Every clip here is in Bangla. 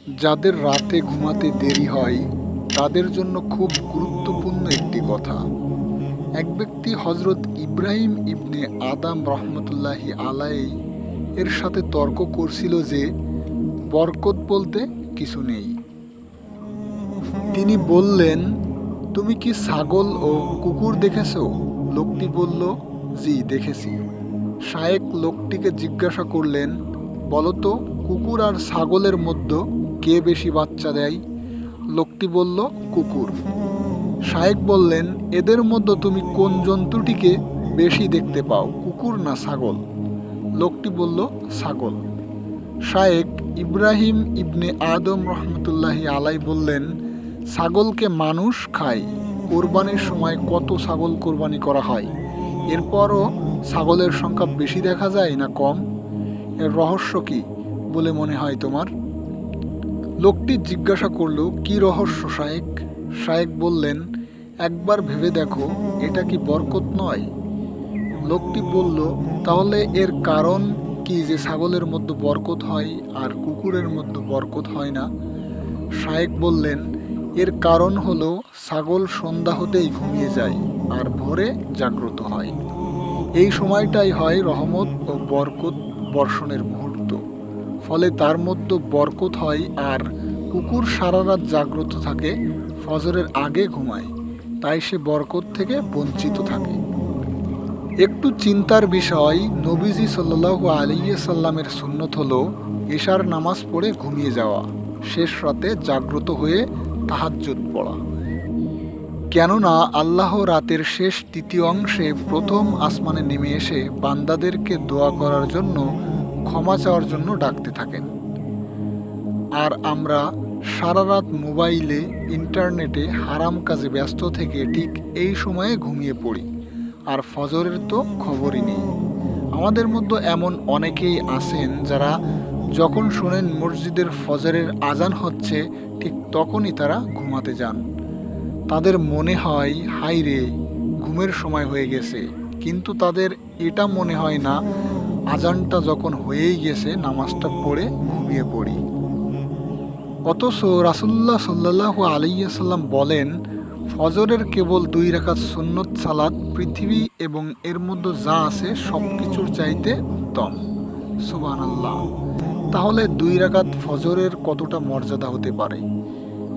যাদের রাতে ঘুমাতে দেরি হয় তাদের জন্য খুব গুরুত্বপূর্ণ একটি কথা। এক ব্যক্তি হজরত ইব্রাহিম ইবনে আদম রহমতুল্লাহি আলাইহি এর সাথে তর্ক করছিল যে বরকত বলতে কিছু নেই। তিনি বললেন, তুমি কি ছাগল ও কুকুর দেখেছো? লোকটি বলল, জি দেখেছি। শায়েক লোকটিকে জিজ্ঞাসা করলেন, বলতো কুকুর আর ছাগলের মধ্যে কে বেশি বাচ্চা দেয়? লোকটি বলল, কুকুর। শায়েক বললেন, এদের মধ্যে তুমি কোন জন্তুটিকে বেশি দেখতে পাও, কুকুর না ছাগল? লোকটি বলল, ছাগল। শায়েক ইব্রাহিম ইবনে আদম রহমতুল্লাহি আলাই বললেন, ছাগলকে মানুষ খায়। কোরবানির সময় কত ছাগল কোরবানি করা হয়, এরপরও ছাগলের সংখ্যা বেশি দেখা যায় না কম? এর রহস্য কি বলে মনে হয় তোমার? লোকটি জিজ্ঞাসা করল, কি রহস্য শায়েক? শায়েক বললেন, একবার ভেবে দেখো, এটা কি বরকত নয়? লোকটি বলল, তাহলে এর কারণ কি যে ছাগলের মধ্যে বরকত হয় আর কুকুরের মধ্যে বরকত হয় না? শায়েক বললেন, এর কারণ হলো ছাগল সন্ধ্যা হতেই ঘুমিয়ে যায় আর ভোরে জাগ্রত হয়। এই সময়টাই হয় রহমত ও বরকত বর্ষণের মুহূর্ত, ফলে তার মধ্যে বরকত হয়। আর কুকুর সারা রাত জাগ্রত থাকে, ফজরের আগে ঘুমায়, তাই সে বরকত থেকে বঞ্চিত থাকে। একটু চিন্তার বিষয়, নবীজি সাল্লাল্লাহু আলাইহি সাল্লামের সুন্নত হলো এশার নামাজ পড়ে ঘুমিয়ে যাওয়া, শেষ রাতে জাগ্রত হয়ে তাহাজ্জুদ পড়া। কেননা আল্লাহ রাতের শেষ তৃতীয় অংশে প্রথম আসমানে নেমে এসে বান্দাদেরকে দোয়া করার জন্য, ক্ষমা চাওয়ার জন্য ডাকতে থাকেন। আর আমরা সারা রাত মোবাইলে, ইন্টারনেটে হারাম কাজে ব্যস্ত থেকে ঠিক এই সময়ে ঘুমিয়ে পড়ি, আর ফজরের তো খবরই নেই। আমাদের মধ্যে এমন অনেকেই আছেন যারা যখন শোনেন মসজিদের ফজরের আজান হচ্ছে ঠিক তখনই তারা ঘুমাতে যান। তাদের মনে হয়, হাই রে, ঘুমের সময় হয়ে গেছে, কিন্তু তাদের এটা মনে হয় না আজানটা যখন হয়েই গেছে নামাজটা পড়ে ঘুমিয়ে পড়ি। অথচ রাসূলুল্লাহ সাল্লাল্লাহু আলাইহি সাল্লাম বলেন, ফজরের কেবল 2 রাকাত সুন্নত সালাত পৃথিবী এবং এর মধ্যে যা আছে সব কিছুর চাইতে উত্তম। সুবহানাল্লাহ। তাহলে 2 রাকাত ফজরের কতটা মর্যাদা হতে পারে?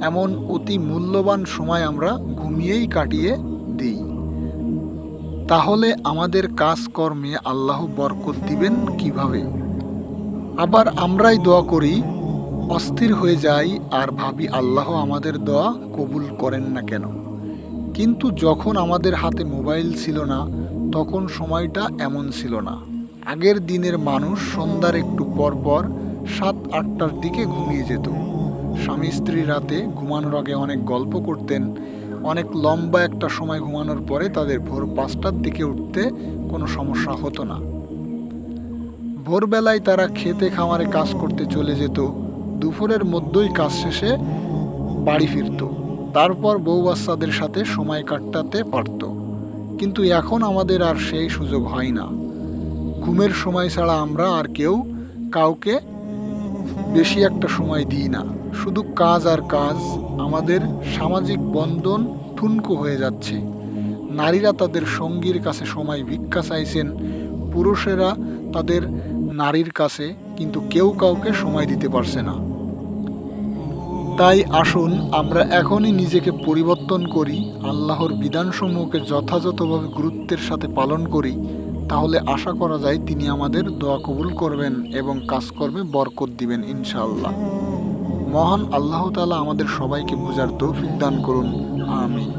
এমন অতি মূল্যবান সময় আমরা ঘুমিয়েই কাটিয়ে দিই। তাহলে আমাদের কাজকর্মে আল্লাহ বরকত দিবেন কিভাবে? আবার আমরাই দোয়া করি, অস্থির হয়ে যাই আর ভাবি আল্লাহ আমাদের দোয়া কবুল করেন না কেন? কিন্তু যখন আমাদের হাতে মোবাইল ছিল না তখন সময়টা এমন ছিল না। আগের দিনের মানুষ সন্ধ্যার একটু পর পর 7-8টার দিকে ঘুমিয়ে যেত। স্বামী স্ত্রী রাতে ঘুমানোর আগে অনেক গল্প করতেন। অনেক লম্বা একটা সময় ঘুমানোর পরে তাদের ভোর 5টার দিকে উঠতে কোনো সমস্যা হতো না। ভোরবেলায় তারা খেতে খামারে কাজ করতে চলে যেত, দুপুরের মধ্যেই কাজ শেষে বাড়ি ফিরত, তারপর বউ বাচ্চাদের সাথে সময় কাটাতে পারত। কিন্তু এখন আমাদের আর সেই সুযোগ হয় না। ঘুমের সময় ছাড়া আমরা আর কেউ কাউকে বেশি একটা সময় দিই না, শুধু কাজ আর কাজ। আমাদের সামাজিক বন্ধন ঠুনকো হয়ে যাচ্ছে। নারীরা তাদের সঙ্গীর কাছে সময় ভিক্ষা চাইছেন, পুরুষেরা তাদের নারীর কাছে, কিন্তু কেউ কাউকে সময় দিতে পারছে না। তাই আসুন আমরা এখনই নিজেকে পরিবর্তন করি, আল্লাহর বিধানসমূহকে যথাযথভাবে গুরুত্বের সাথে পালন করি। তাহলে আশা করা যায় তিনি আমাদের দোয়া কবুল করবেন এবং কাজকর্মে বরকত দিবেন ইনশাআল্লাহ। মহান আল্লাহ তাআলা আমাদের সবাইকে বুঝার তৌফিক দান করুন। আমিন।